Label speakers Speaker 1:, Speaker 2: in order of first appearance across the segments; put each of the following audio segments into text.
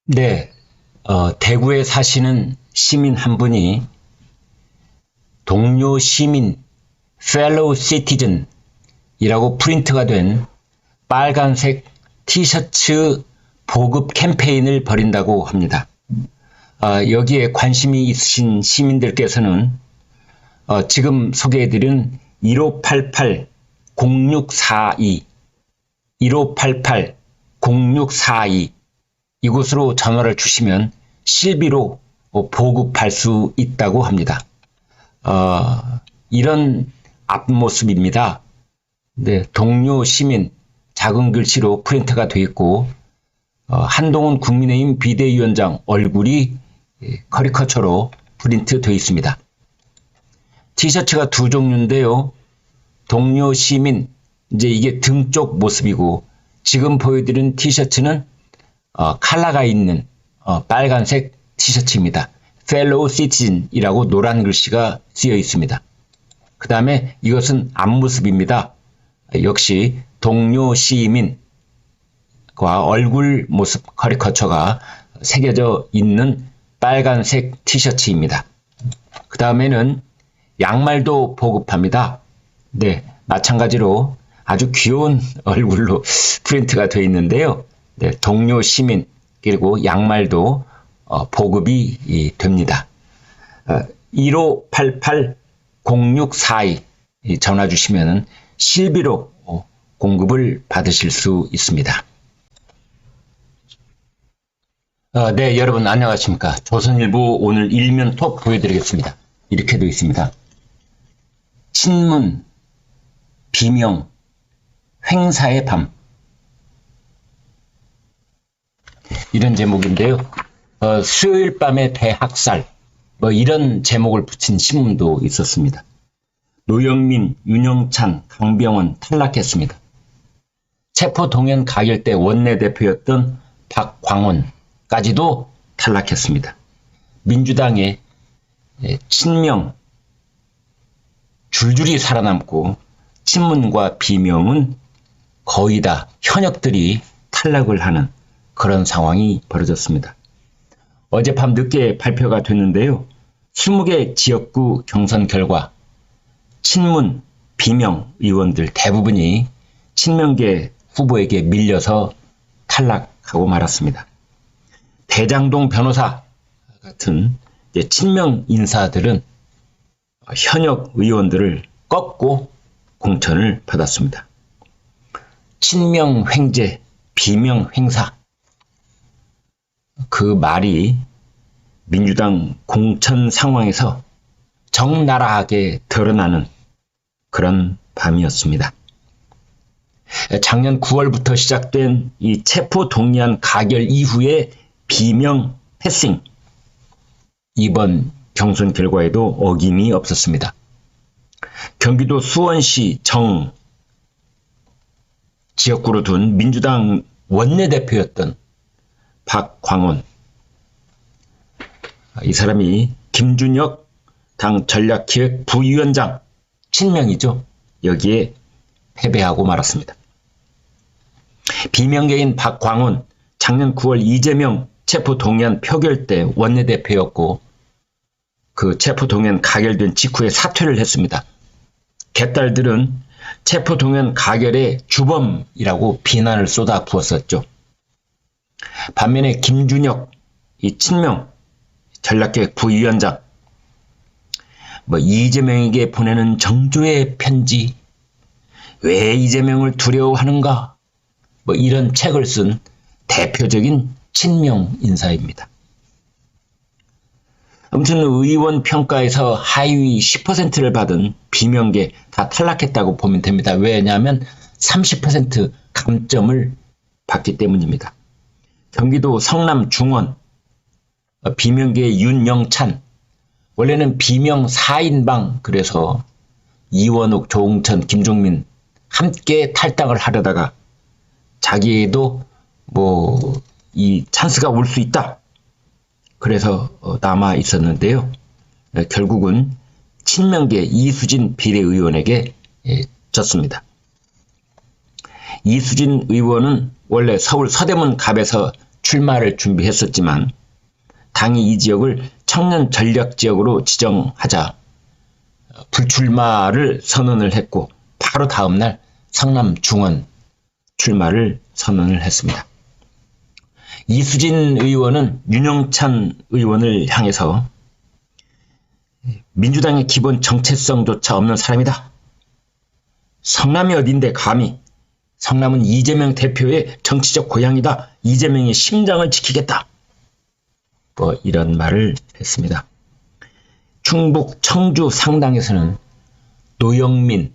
Speaker 1: 네, 대구에 사시는 시민 한 분이 동료 시민, fellow citizen이라고 프린트가 된 빨간색 티셔츠 보급 캠페인을 벌인다고 합니다. 여기에 관심이 있으신 시민들께서는 지금 소개해드린 1588-0642, 1588-0642 이곳으로 전화를 주시면 실비로 보급할 수 있다고 합니다. 이런 앞모습입니다. 네, 동료 시민 작은 글씨로 프린트가 되어 있고 한동훈 국민의힘 비대위원장 얼굴이 커리커처로 프린트 되어 있습니다. 티셔츠가 두 종류인데요. 동료 시민, 이제 이게 등 쪽 모습이고 지금 보여드린 티셔츠는 컬러가 있는 빨간색 티셔츠입니다. fellow citizen이라고 노란 글씨가 쓰여 있습니다. 그 다음에 이것은 앞모습입니다. 역시 동료 시민과 얼굴 모습 커리커처가 새겨져 있는 빨간색 티셔츠입니다. 그 다음에는 양말도 보급합니다. 네, 마찬가지로 아주 귀여운 얼굴로 프린트가 되어 있는데요. 네, 동료 시민 그리고 양말도 보급이 됩니다. 1588-0642 전화 주시면 실비로 공급을 받으실 수 있습니다. 네, 여러분 안녕하십니까. 조선일보 오늘 일면 톱 보여드리겠습니다. 이렇게 되어 있습니다. 친문, 비명, 횡사의 밤. 이런 제목인데요. 수요일 밤의 대학살 이런 제목을 붙인 신문도 있었습니다. 노영민, 윤영찬, 강병원 탈락했습니다. 체포동원 가결대 원내대표였던 박광원까지도 탈락했습니다. 민주당의 친명 줄줄이 살아남고 친문과 비명은 거의 다 현역들이 탈락을 하는 그런 상황이 벌어졌습니다. 어젯밤 늦게 발표가 됐는데요. 20개 지역구 경선 결과 친문, 비명 의원들 대부분이 친명계 후보에게 밀려서 탈락하고 말았습니다. 대장동 변호사 같은 친명 인사들은 현역 의원들을 꺾고 공천을 받았습니다. 친명 횡재, 비명 횡사. 그 말이 민주당 공천 상황에서 적나라하게 드러나는 그런 밤이었습니다. 작년 9월부터 시작된 이 체포동의안 가결 이후의 비명 패싱. 이번 경선 결과에도 어김이 없었습니다. 경기도 수원시 정 지역구로 둔 민주당 원내대표였던 박광원. 이 사람이 김준혁 당 전략기획 부위원장 친명이죠. 여기에 패배하고 말았습니다. 비명계인 박광원 작년 9월 이재명 체포동의안 표결 때 원내대표였고 그 체포동의안 가결된 직후에 사퇴를 했습니다. 개딸들은 체포동의안 가결의 주범이라고 비난을 쏟아부었었죠. 반면에 김준혁 이 친명 전략기획 부위원장 이재명에게 보내는 정조의 편지, 왜 이재명을 두려워하는가 이런 책을 쓴 대표적인 친명 인사입니다. 아무튼 의원 평가에서 하위 10%를 받은 비명계 다 탈락했다고 보면 됩니다. 왜냐하면 30% 감점을 받기 때문입니다. 경기도 성남 중원 비명계의 윤영찬, 원래는 비명 4인방, 그래서 이원욱, 조응천, 김종민 함께 탈당을 하려다가 자기도 이 찬스가 올 수 있다, 그래서 남아 있었는데요. 결국은 친명계 이수진 비례의원에게 졌습니다. 이수진 의원은 원래 서울 서대문 갑에서 출마를 준비했었지만 당이 이 지역을 청년 전략 지역으로 지정하자 불출마를 선언을 했고 바로 다음 날 성남 중원 출마를 선언을 했습니다. 이수진 의원은 윤영찬 의원을 향해서 민주당의 기본 정체성조차 없는 사람이다. 성남이 어딘데 감히. 성남은 이재명 대표의 정치적 고향이다. 이재명의 심장을 지키겠다. 뭐 이런 말을 했습니다. 충북 청주 상당에서는 노영민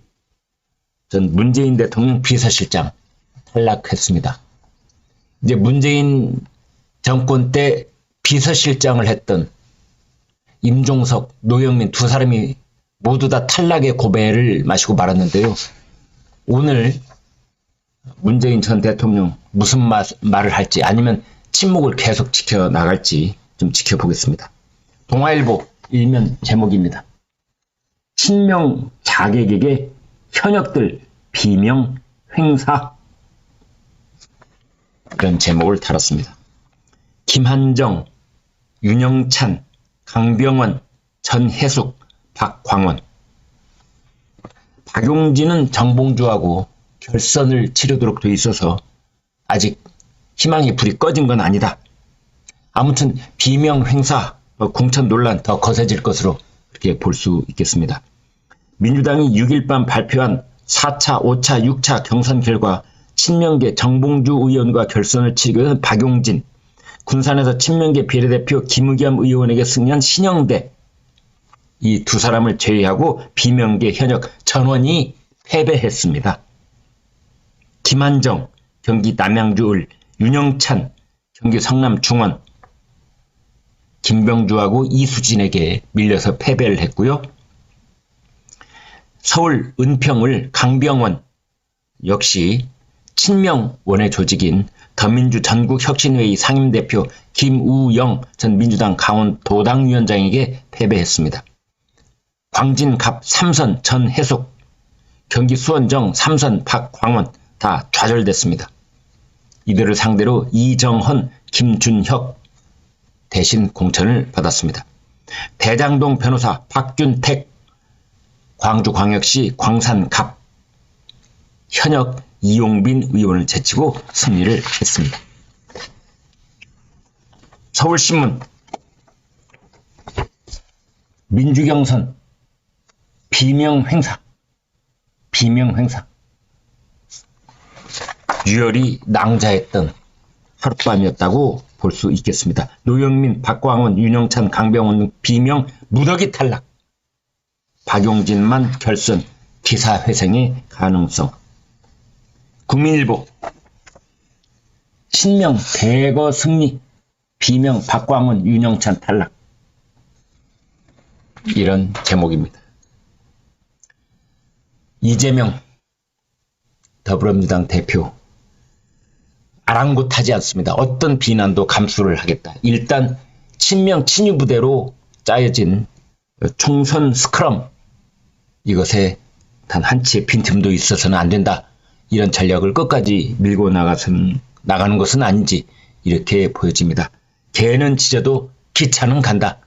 Speaker 1: 전 문재인 대통령 비서실장 탈락했습니다. 이제 문재인 정권 때 비서실장을 했던 임종석, 노영민 두 사람이 모두 다 탈락의 고배를 마시고 말았는데요. 오늘 문재인 전 대통령 무슨 말을 할지 아니면 침묵을 계속 지켜나갈지 좀 지켜보겠습니다. 동아일보 일면 제목입니다. 친명 자객에게 현역들 비명 횡사, 이런 제목을 달았습니다. 김한정, 윤영찬, 강병원, 전해숙, 박광원. 박용진은 정봉주하고 결선을 치르도록 돼 있어서 아직 희망의 불이 꺼진 건 아니다. 아무튼 비명 횡사, 공천 논란 더 거세질 것으로 그렇게 볼 수 있겠습니다. 민주당이 6일 밤 발표한 4차, 5차, 6차 경선 결과 친명계 정봉주 의원과 결선을 치르게 된 박용진, 군산에서 친명계 비례대표 김의겸 의원에게 승리한 신영대, 이 두 사람을 제외하고 비명계 현역 전원이 패배했습니다. 김한정, 경기 남양주 을, 윤영찬, 경기 성남 중원, 김병주하고 이수진에게 밀려서 패배를 했고요. 서울 은평을 강병원, 역시 친명 원외 조직인 더민주 전국혁신회의 상임대표 김우영 전 민주당 강원도당위원장에게 패배했습니다. 광진 갑 3선 전해숙, 경기 수원정 3선 박광원 다 좌절됐습니다. 이들을 상대로 이정헌, 김준혁 대신 공천을 받았습니다. 대장동 변호사 박균택, 광주광역시 광산갑, 현역 이용빈 의원을 제치고 승리를 했습니다. 서울신문 민주경선 비명횡사, 유혈이 낭자했던 하룻밤이었다고 볼 수 있겠습니다. 노영민, 박광원, 윤영찬, 강병원 비명 무더기 탈락, 박용진만 결선, 기사회생의 가능성. 국민일보 친명 대거 승리, 비명 박광원, 윤영찬 탈락, 이런 제목입니다. 이재명 더불어민주당 대표 아랑곳하지 않습니다. 어떤 비난도 감수를 하겠다. 일단 친명 친유 부대로 짜여진 총선 스크럼, 이것에 단 한치의 빈틈도 있어서는 안 된다. 이런 전략을 끝까지 밀고 나가는 것은 아닌지 이렇게 보여집니다. 개는 짖어도 기차는 간다.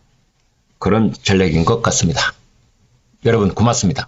Speaker 1: 그런 전략인 것 같습니다. 여러분 고맙습니다.